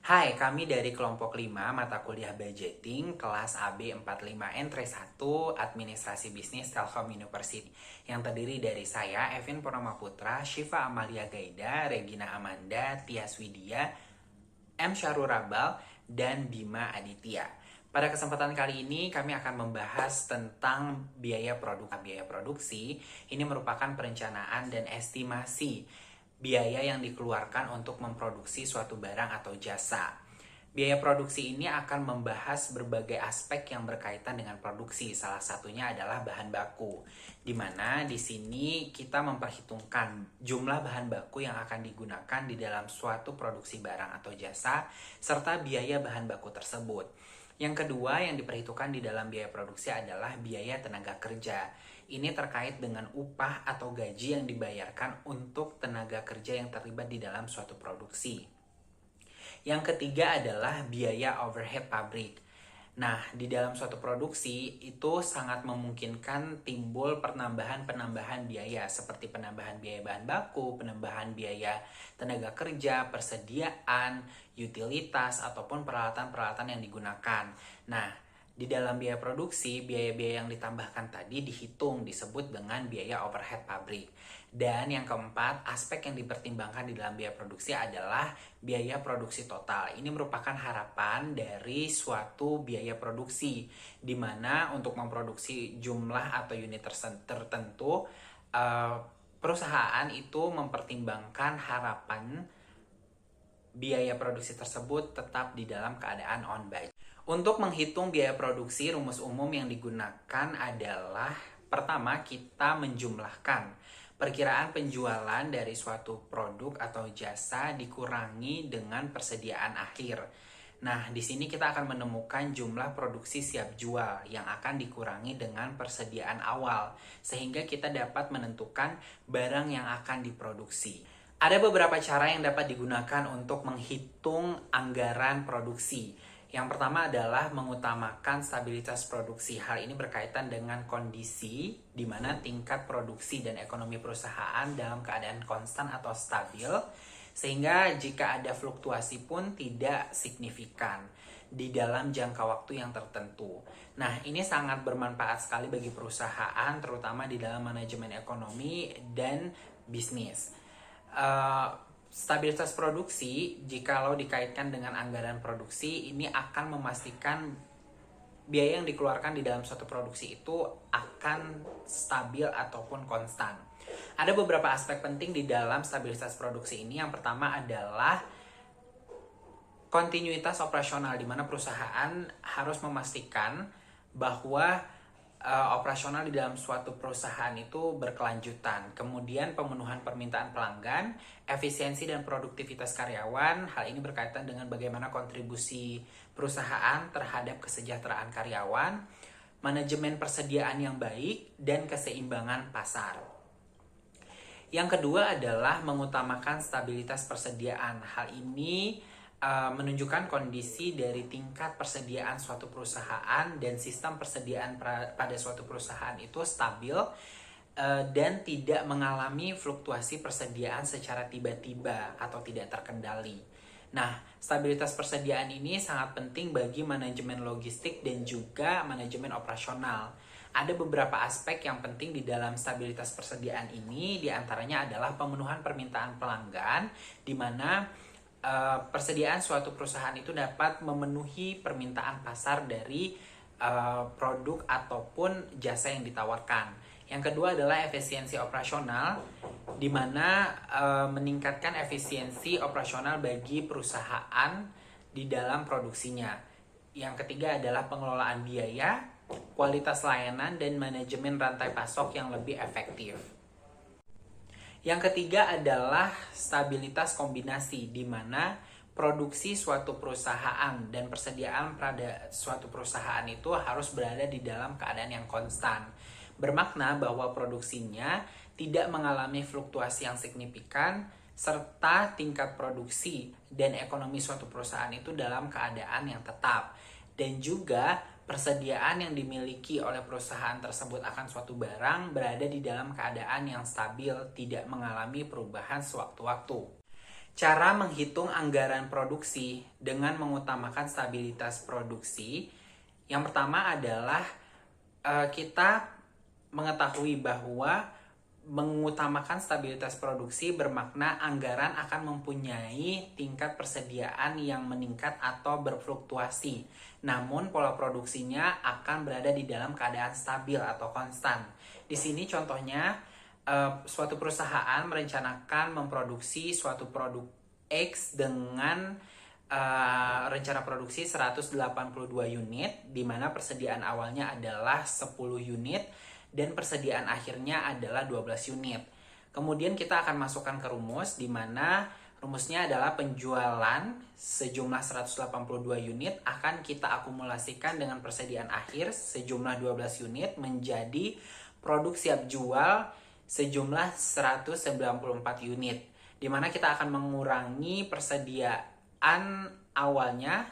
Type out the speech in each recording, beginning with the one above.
Hai, kami dari kelompok 5 mata kuliah budgeting kelas AB 45 Entry 1 Administrasi Bisnis Telkom University yang terdiri dari saya, Evin Purnama Putra, Syifa Amalia Gaida, Regina Amanda, Tias Widya, M. Syarul Rabal, dan Bima Aditya. Pada kesempatan kali ini kami akan membahas tentang biaya produksi. Ini merupakan perencanaan dan estimasi biaya yang dikeluarkan untuk memproduksi suatu barang atau jasa. Biaya produksi ini akan membahas berbagai aspek yang berkaitan dengan produksi. Salah satunya adalah bahan baku, di mana di sini kita memperhitungkan jumlah bahan baku yang akan digunakan di dalam suatu produksi barang atau jasa, serta biaya bahan baku tersebut. Yang kedua yang diperhitungkan di dalam biaya produksi adalah biaya tenaga kerja. Ini terkait dengan upah atau gaji yang dibayarkan untuk tenaga kerja yang terlibat di dalam suatu produksi. Yang ketiga adalah biaya overhead pabrik. Nah, di dalam suatu produksi itu sangat memungkinkan timbul penambahan biaya seperti penambahan biaya bahan baku, penambahan biaya tenaga kerja, persediaan, utilitas, ataupun peralatan-peralatan yang digunakan. Nah, di dalam biaya produksi, biaya-biaya yang ditambahkan tadi dihitung disebut dengan biaya overhead pabrik. Dan yang keempat, aspek yang dipertimbangkan di dalam biaya produksi adalah biaya produksi total. Ini merupakan harapan dari suatu biaya produksi, di mana untuk memproduksi jumlah atau unit tertentu, perusahaan itu mempertimbangkan harapan biaya produksi tersebut tetap di dalam keadaan on budget. Untuk menghitung biaya produksi, rumus umum yang digunakan adalah pertama, kita menjumlahkan perkiraan penjualan dari suatu produk atau jasa dikurangi dengan persediaan akhir. Nah, di sini kita akan menemukan jumlah produksi siap jual yang akan dikurangi dengan persediaan awal, sehingga kita dapat menentukan barang yang akan diproduksi. Ada beberapa cara yang dapat digunakan untuk menghitung anggaran produksi. Yang pertama adalah mengutamakan stabilitas produksi. Hal ini berkaitan dengan kondisi di mana tingkat produksi dan ekonomi perusahaan dalam keadaan konstan atau stabil, sehingga jika ada fluktuasi pun tidak signifikan di dalam jangka waktu yang tertentu. Nah, ini sangat bermanfaat sekali bagi perusahaan, terutama di dalam manajemen ekonomi dan bisnis. Stabilitas produksi, jikalau dikaitkan dengan anggaran produksi, ini akan memastikan biaya yang dikeluarkan di dalam suatu produksi itu akan stabil ataupun konstan. Ada beberapa aspek penting di dalam stabilitas produksi ini. Yang pertama adalah kontinuitas operasional, di mana perusahaan harus memastikan bahwa operasional di dalam suatu perusahaan itu berkelanjutan. Kemudian pemenuhan permintaan pelanggan, efisiensi dan produktivitas karyawan. Hal ini berkaitan dengan bagaimana kontribusi perusahaan terhadap kesejahteraan karyawan, manajemen persediaan yang baik, dan keseimbangan pasar. Yang kedua adalah mengutamakan stabilitas persediaan. Hal ini menunjukkan kondisi dari tingkat persediaan suatu perusahaan dan sistem persediaan pada suatu perusahaan itu stabil dan tidak mengalami fluktuasi persediaan secara tiba-tiba atau tidak terkendali. Nah, stabilitas persediaan ini sangat penting bagi manajemen logistik dan juga manajemen operasional. Ada beberapa aspek yang penting di dalam stabilitas persediaan ini, diantaranya adalah pemenuhan permintaan pelanggan, di mana persediaan suatu perusahaan itu dapat memenuhi permintaan pasar dari produk ataupun jasa yang ditawarkan. Yang kedua adalah efisiensi operasional, di mana meningkatkan efisiensi operasional bagi perusahaan di dalam produksinya. Yang ketiga adalah pengelolaan biaya, kualitas layanan, dan manajemen rantai pasok yang lebih efektif. Yang ketiga adalah stabilitas kombinasi, di mana produksi suatu perusahaan dan persediaan pada suatu perusahaan itu harus berada di dalam keadaan yang konstan. Bermakna bahwa produksinya tidak mengalami fluktuasi yang signifikan, serta tingkat produksi dan ekonomi suatu perusahaan itu dalam keadaan yang tetap. Dan juga persediaan yang dimiliki oleh perusahaan tersebut akan suatu barang berada di dalam keadaan yang stabil, tidak mengalami perubahan sewaktu-waktu. Cara menghitung anggaran produksi dengan mengutamakan stabilitas produksi, yang pertama adalah kita mengetahui bahwa mengutamakan stabilitas produksi bermakna anggaran akan mempunyai tingkat persediaan yang meningkat atau berfluktuasi. Namun pola produksinya akan berada di dalam keadaan stabil atau konstan. Di sini contohnya suatu perusahaan merencanakan memproduksi suatu produk X dengan rencana produksi 182 unit, di mana persediaan awalnya adalah 10 unit dan persediaan akhirnya adalah 12 unit. Kemudian kita akan masukkan ke rumus, di mana rumusnya adalah penjualan sejumlah 182 unit akan kita akumulasikan dengan persediaan akhir sejumlah 12 unit menjadi produk siap jual sejumlah 194 unit. Di mana kita akan mengurangi persediaan awalnya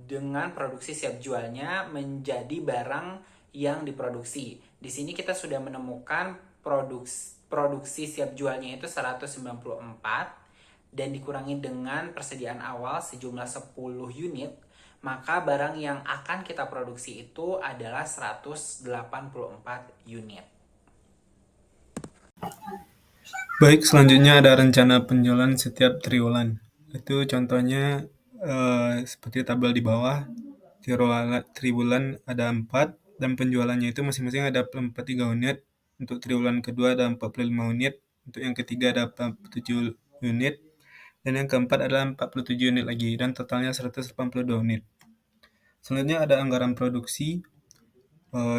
dengan produksi siap jualnya menjadi barang yang diproduksi. Di sini kita sudah menemukan produksi siap jualnya itu 194 dan dikurangi dengan persediaan awal sejumlah 10 unit, maka barang yang akan kita produksi itu adalah 184 unit. Baik, selanjutnya ada rencana penjualan setiap triwulan. Itu contohnya seperti tabel di bawah. Triwulan ada 4 dan penjualannya itu masing-masing ada 43 unit. Untuk triwulan kedua ada 45 unit. Untuk yang ketiga ada 47 unit. Dan yang keempat adalah 47 unit lagi. Dan totalnya 182 unit. Selanjutnya ada anggaran produksi.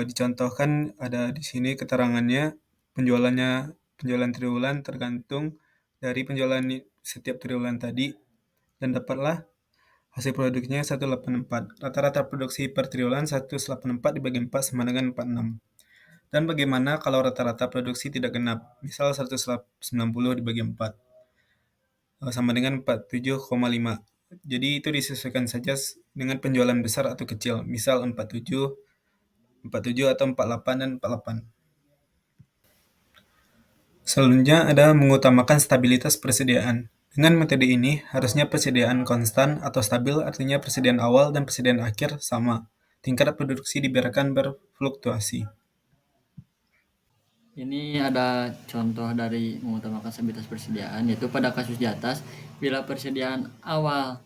Dicontohkan ada di sini keterangannya, penjualan triwulan tergantung dari penjualan setiap triwulan tadi, dan dapatlah hasil produknya 184. Rata-rata produksi per triwulan 184 dibagi 4 sama dengan 46. Dan bagaimana kalau rata-rata produksi tidak genap? Misal 190 dibagi 4 sama dengan 47,5. Jadi itu disesuaikan saja dengan penjualan besar atau kecil. Misal 47 atau 48 dan 48. Selanjutnya ada mengutamakan stabilitas persediaan. Dengan metode ini, harusnya persediaan konstan atau stabil, artinya persediaan awal dan persediaan akhir sama. Tingkat produksi dibiarkan berfluktuasi. Ini ada contoh dari mengutamakan stabilitas persediaan, yaitu pada kasus di atas, bila persediaan awal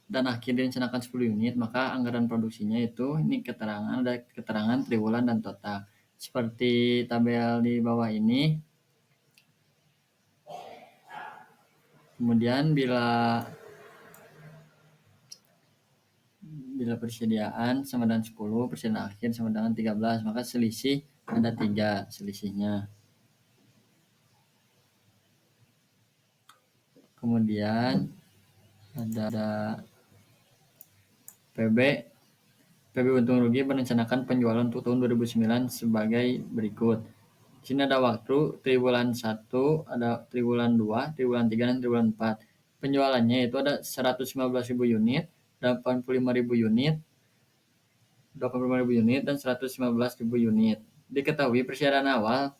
dan akhir direncanakan 10 unit, maka anggaran produksinya itu ada keterangan triwulan dan total. Seperti tabel di bawah ini. Kemudian bila persediaan sama dengan 10, persediaan akhir sama dengan 13, maka selisih ada 3 selisihnya. Kemudian ada PB untung rugi merencanakan penjualan untuk tahun 2009 sebagai berikut. Di sini ada waktu triwulan 1, ada triwulan 2, triwulan 3, dan triwulan 4. Penjualannya itu ada 115.000 unit, 85.000 unit, dan 115.000 unit. Diketahui persediaan awal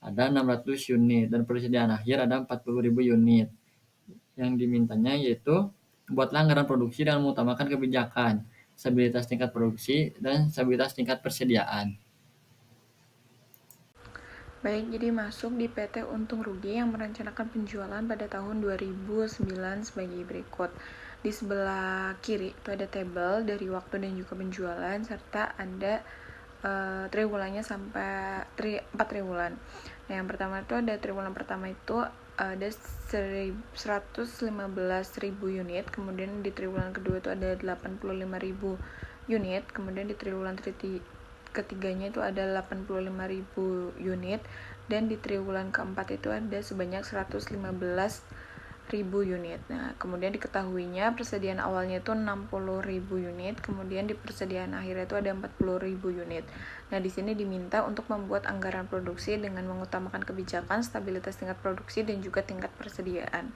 ada 600 unit dan persediaan akhir ada 40.000 unit. Yang dimintanya yaitu buatlah anggaran produksi dengan mengutamakan kebijakan, stabilitas tingkat produksi, dan stabilitas tingkat persediaan. Baik, jadi masuk di PT Untung Rugi yang merencanakan penjualan pada tahun 2009 sebagai berikut. Di sebelah kiri itu ada tabel dari waktu dan juga penjualan, serta ada triwulannya sampai 4 triwulan. Nah, yang pertama itu ada triwulan pertama itu ada 115.000 unit, kemudian di triwulan kedua itu ada 85.000 unit, kemudian di triwulan ketiganya itu ada 85.000 unit, dan di triwulan keempat itu ada sebanyak 115.000 unit. Nah, kemudian diketahuinya persediaan awalnya itu 60.000 unit, kemudian di persediaan akhirnya itu ada 40.000 unit. Nah, di sini diminta untuk membuat anggaran produksi dengan mengutamakan kebijakan, stabilitas tingkat produksi, dan juga tingkat persediaan.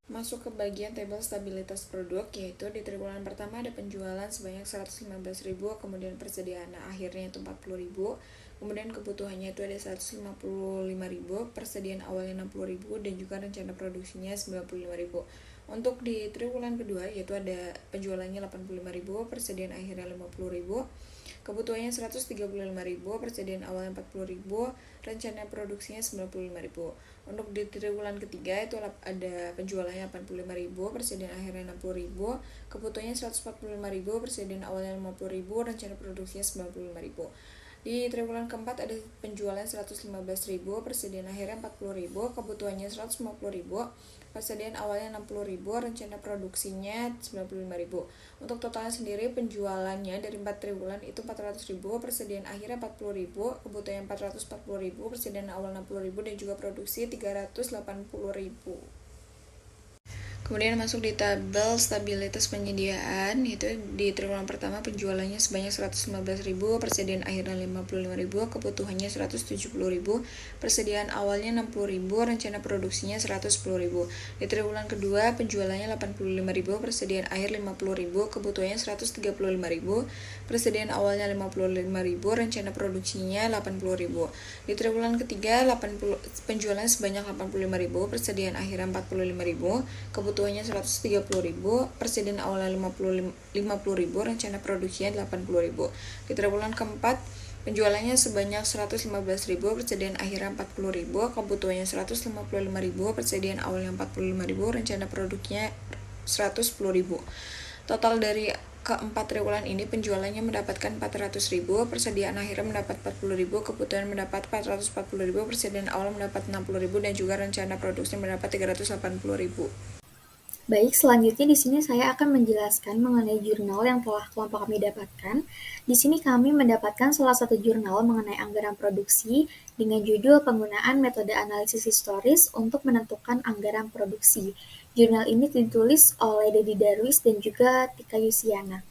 Masuk ke bagian tabel stabilitas produk, yaitu di triwulan pertama ada penjualan sebanyak 115.000, kemudian persediaan akhirnya itu 40.000, Kemudian kebutuhannya itu ada 155.000, persediaan awalnya 60.000, dan juga rencana produksinya 95.000. Untuk di triwulan kedua yaitu ada penjualannya 85.000, persediaan akhirnya 50.000, kebutuhannya 135.000, persediaan awalnya 40.000, rencana produksinya 95.000. Untuk di triwulan ketiga itu ada penjualannya 85.000, persediaan akhirnya 60.000, kebutuhannya 145.000, persediaan awalnya 50.000, rencana produksinya 95.000. Di triwulan keempat ada penjualan 115.000, persediaan akhirnya 40.000, kebutuhannya 150.000, persediaan awalnya 60.000, rencana produksinya 95.000. Untuk totalnya sendiri penjualannya dari 4 triwulan itu 400.000, persediaan akhirnya 40.000, kebutuhan 440.000, persediaan awal 60.000, dan juga produksi 380.000. Kemudian masuk di tabel stabilitas penyediaan, itu di triwulan pertama penjualannya sebanyak 115.000, persediaan akhirnya 55.000, kebutuhannya 170.000, persediaan awalnya 60.000, rencana produksinya 110.000. Di triwulan kedua penjualannya 85.000, persediaan akhir 50.000, kebutuhannya 135.000, persediaan awalnya 55.000, rencana produksinya 80.000. Di triwulan ketiga penjualan sebanyak 85.000, persediaan akhirnya 45.000, kebutuhannya 130.000, persediaan awalnya 50.000, rencana produksinya 80.000. Di triwulan keempat penjualannya sebanyak 115.000, persediaan akhirnya 40.000, kebutuhannya 155.000, persediaan awalnya 45.000, rencana produknya 110.000. Total dari keempat triwulan ini penjualannya mendapatkan 400.000, persediaan akhirnya mendapat 40.000, kebutuhan mendapat 440.000, persediaan awal mendapat 60.000, dan juga rencana produksi mendapat 380.000. Baik, selanjutnya di sini saya akan menjelaskan mengenai jurnal yang telah kelompok kami dapatkan. Di sini kami mendapatkan salah satu jurnal mengenai anggaran produksi dengan judul Penggunaan Metode Analisis Historis untuk Menentukan Anggaran Produksi. Jurnal ini ditulis oleh Dedi Darwis dan juga Tika Yusiana.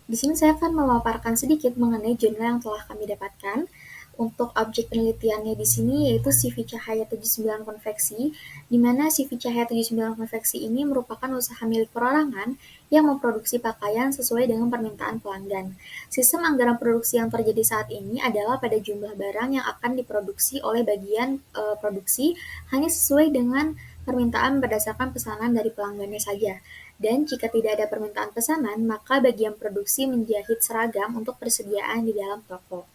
Di sini saya akan memaparkan sedikit mengenai jurnal yang telah kami dapatkan. Untuk objek penelitiannya di sini yaitu CV Cahaya 79 Konveksi, di mana CV Cahaya 79 Konveksi ini merupakan usaha milik perorangan yang memproduksi pakaian sesuai dengan permintaan pelanggan. Sistem anggaran produksi yang terjadi saat ini adalah pada jumlah barang yang akan diproduksi oleh bagian produksi hanya sesuai dengan permintaan berdasarkan pesanan dari pelanggannya saja. Dan jika tidak ada permintaan pesanan, maka bagian produksi menjahit seragam untuk persediaan di dalam toko.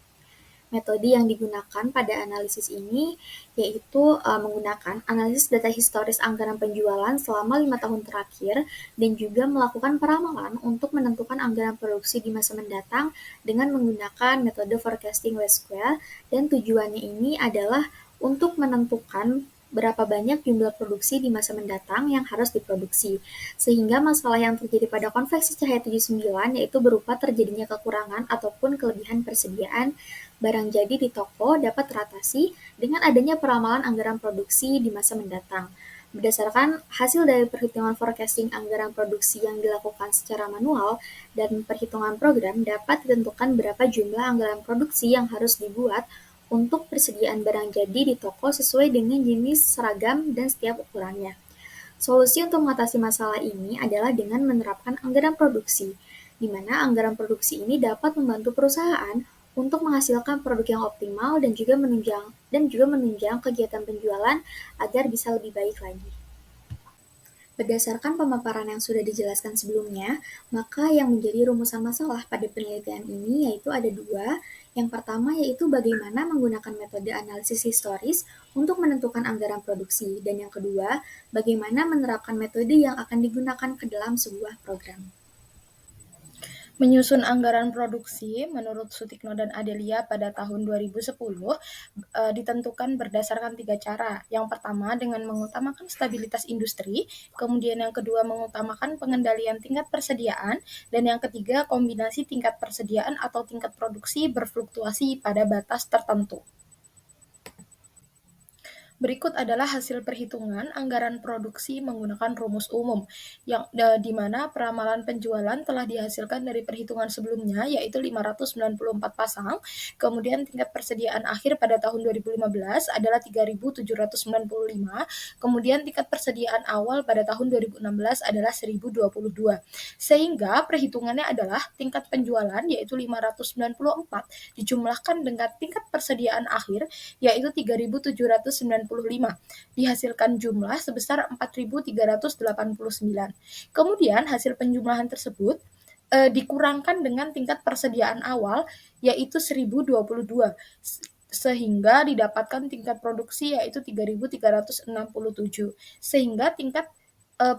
Metode yang digunakan pada analisis ini yaitu menggunakan analisis data historis anggaran penjualan selama 5 tahun terakhir dan juga melakukan peramalan untuk menentukan anggaran produksi di masa mendatang dengan menggunakan metode forecasting Least Square, dan tujuannya ini adalah untuk menentukan berapa banyak jumlah produksi di masa mendatang yang harus diproduksi. Sehingga masalah yang terjadi pada konveksi Cahaya 79 yaitu berupa terjadinya kekurangan ataupun kelebihan persediaan barang jadi di toko dapat teratasi dengan adanya peramalan anggaran produksi di masa mendatang. Berdasarkan hasil dari perhitungan forecasting anggaran produksi yang dilakukan secara manual dan perhitungan program, dapat ditentukan berapa jumlah anggaran produksi yang harus dibuat untuk persediaan barang jadi di toko sesuai dengan jenis seragam dan setiap ukurannya. Solusi untuk mengatasi masalah ini adalah dengan menerapkan anggaran produksi, di mana anggaran produksi ini dapat membantu perusahaan untuk menghasilkan produk yang optimal dan juga menunjang kegiatan penjualan agar bisa lebih baik lagi. Berdasarkan pemaparan yang sudah dijelaskan sebelumnya, maka yang menjadi rumusan masalah pada penelitian ini yaitu ada dua. Yang pertama yaitu bagaimana menggunakan metode analisis historis untuk menentukan anggaran produksi, dan yang kedua, bagaimana menerapkan metode yang akan digunakan ke dalam sebuah program. Menyusun anggaran produksi menurut Sutikno dan Adelia pada tahun 2010 ditentukan berdasarkan 3 cara. Yang pertama dengan mengutamakan stabilitas industri, kemudian yang kedua mengutamakan pengendalian tingkat persediaan, dan yang ketiga kombinasi tingkat persediaan atau tingkat produksi berfluktuasi pada batas tertentu. Berikut adalah hasil perhitungan anggaran produksi menggunakan rumus umum, yang di mana peramalan penjualan telah dihasilkan dari perhitungan sebelumnya, yaitu 594 pasang. Kemudian tingkat persediaan akhir pada tahun 2015 adalah 3.795. Kemudian tingkat persediaan awal pada tahun 2016 adalah 1.022. Sehingga perhitungannya adalah tingkat penjualan yaitu 594 dijumlahkan dengan tingkat persediaan akhir yaitu 3.795, dihasilkan jumlah sebesar 4.389. Kemudian hasil penjumlahan tersebut dikurangkan dengan tingkat persediaan awal yaitu 1.022, sehingga didapatkan tingkat produksi yaitu 3.367. Sehingga tingkat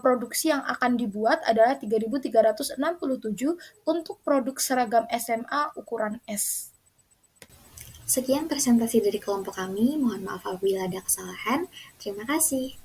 produksi yang akan dibuat adalah 3.367 untuk produk seragam SMA ukuran S. Sekian presentasi dari kelompok kami, mohon maaf apabila ada kesalahan. Terima kasih.